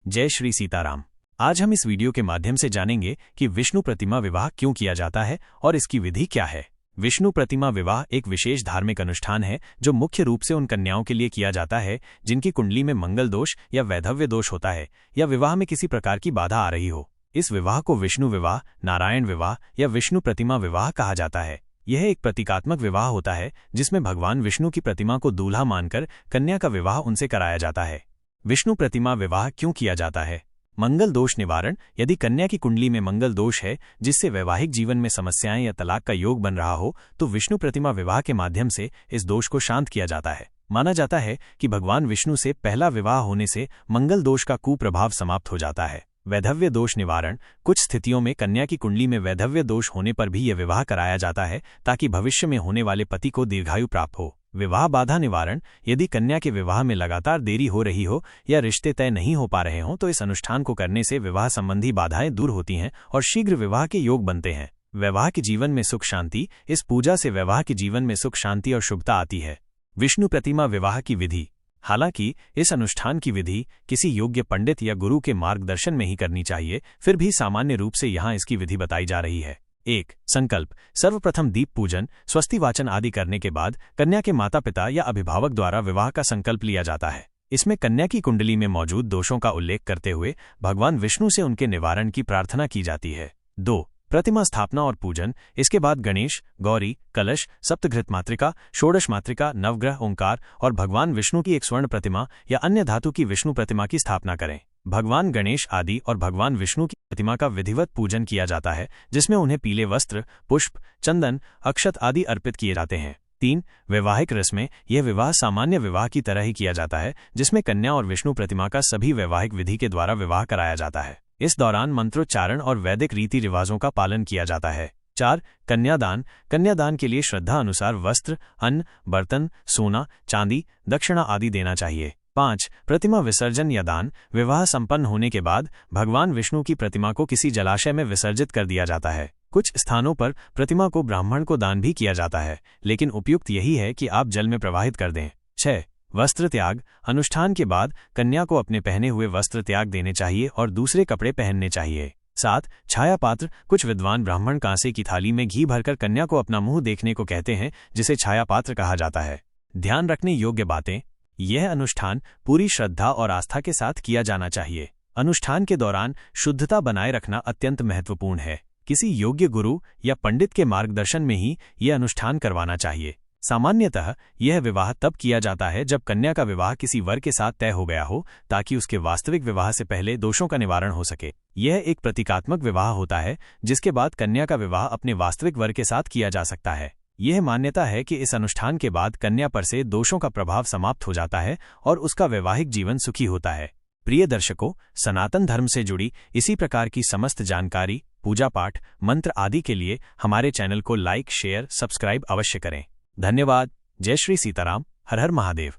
जय श्री सीताराम। आज हम इस वीडियो के माध्यम से जानेंगे कि विष्णु प्रतिमा विवाह क्यों किया जाता है और इसकी विधि क्या है। विष्णु प्रतिमा विवाह एक विशेष धार्मिक अनुष्ठान है जो मुख्य रूप से उन कन्याओं के लिए किया जाता है जिनकी कुंडली में मंगल दोष या वैधव्य दोष होता है या विवाह में किसी प्रकार की बाधा आ रही हो। इस विवाह को विष्णु विवाह, नारायण विवाह या विष्णु प्रतिमा विवाह कहा जाता है। यह एक प्रतीकात्मक विवाह होता है जिसमें भगवान विष्णु की प्रतिमा को दूल्हा मानकर कन्या का विवाह उनसे कराया जाता है। विष्णु प्रतिमा विवाह क्यों किया जाता है? मंगल दोष निवारण। यदि कन्या की कुंडली में मंगल दोष है जिससे वैवाहिक जीवन में समस्याएं या तलाक का योग बन रहा हो तो विष्णु प्रतिमा विवाह के माध्यम से इस दोष को शांत किया जाता है। माना जाता है कि भगवान विष्णु से पहला विवाह होने से मंगल दोष का कुप्रभाव समाप्त हो जाता है। वैधव्य दोष निवारण। कुछ स्थितियों में कन्या की कुंडली में वैधव्य दोष होने पर भी यह विवाह कराया जाता है ताकि भविष्य में होने वाले पति को दीर्घायु प्राप्त हो। विवाह बाधा निवारण। यदि कन्या के विवाह में लगातार देरी हो रही हो या रिश्ते तय नहीं हो पा रहे हों तो इस अनुष्ठान को करने से विवाह संबंधी बाधाएं दूर होती हैं और शीघ्र विवाह के योग बनते हैं। वैवाह के जीवन में सुख शांति। इस पूजा से वैवाह के जीवन में सुख शांति और शुभता आती है। विष्णु प्रतिमा विवाह की विधि। हालांकि इस अनुष्ठान की विधि किसी योग्य पंडित या गुरु के मार्गदर्शन में ही करनी चाहिए, फिर भी सामान्य रूप से यहाँ इसकी विधि बताई जा रही है। 1. संकल्प। सर्वप्रथम दीप पूजन, स्वस्ति वाचन आदि करने के बाद कन्या के माता पिता या अभिभावक द्वारा विवाह का संकल्प लिया जाता है। इसमें कन्या की कुंडली में मौजूद दोषों का उल्लेख करते हुए भगवान विष्णु से उनके निवारण की प्रार्थना की जाती है। 2. प्रतिमा स्थापना और पूजन। इसके बाद गणेश, गौरी, कलश, सप्तघृत मातृका, षोडश मातृका, नवग्रह, ओंकार और भगवान विष्णु की एक स्वर्ण प्रतिमा या अन्य धातु की विष्णु प्रतिमा की स्थापना करें। भगवान गणेश आदि और भगवान विष्णु की प्रतिमा का विधिवत पूजन किया जाता है जिसमें उन्हें पीले वस्त्र, पुष्प, चंदन, अक्षत आदि अर्पित किए जाते हैं। 3. वैवाहिक रस्में। यह विवाह सामान्य विवाह की तरह ही किया जाता है जिसमें कन्या और विष्णु प्रतिमा का सभी वैवाहिक विधि के द्वारा विवाह कराया जाता है। इस दौरान मंत्रोच्चारण और वैदिक रीति रिवाजों का पालन किया जाता है। 4. कन्यादान। कन्यादान के लिए श्रद्धा अनुसार वस्त्र, अन्न, बर्तन, सोना, चांदी, दक्षिणा आदि देना चाहिए। 5. प्रतिमा विसर्जन या दान। विवाह संपन्न होने के बाद भगवान विष्णु की प्रतिमा को किसी जलाशय में विसर्जित कर दिया जाता है। कुछ स्थानों पर प्रतिमा को ब्राह्मण को दान भी किया जाता है, लेकिन उपयुक्त यही है कि आप जल में प्रवाहित कर दें। 6. वस्त्र त्याग। अनुष्ठान के बाद कन्या को अपने पहने हुए वस्त्र त्याग देने चाहिए और दूसरे कपड़े पहनने चाहिए। 7. छाया पात्र। कुछ विद्वान ब्राह्मण कांसे की थाली में घी भरकर कन्या को अपना मुंह देखने को कहते हैं जिसे छाया पात्र कहा जाता है। ध्यान रखने योग्य बातें। यह अनुष्ठान पूरी श्रद्धा और आस्था के साथ किया जाना चाहिए। अनुष्ठान के दौरान शुद्धता बनाए रखना अत्यंत महत्वपूर्ण है। किसी योग्य गुरु या पंडित के मार्गदर्शन में ही यह अनुष्ठान करवाना चाहिए। सामान्यतः यह विवाह तब किया जाता है जब कन्या का विवाह किसी वर के साथ तय हो गया हो ताकि उसके वास्तविक विवाह से पहले दोषों का निवारण हो सके। यह एक प्रतीकात्मक विवाह होता है जिसके बाद कन्या का विवाह अपने वास्तविक वर के साथ किया जा सकता है। यह मान्यता है कि इस अनुष्ठान के बाद कन्या पर से दोषों का प्रभाव समाप्त हो जाता है और उसका वैवाहिक जीवन सुखी होता है। प्रिय दर्शकों, सनातन धर्म से जुड़ी इसी प्रकार की समस्त जानकारी, पूजा पाठ, मंत्र आदि के लिए हमारे चैनल को लाइक, शेयर, सब्सक्राइब अवश्य करें। धन्यवाद। जय श्री सीताराम। हर हर महादेव।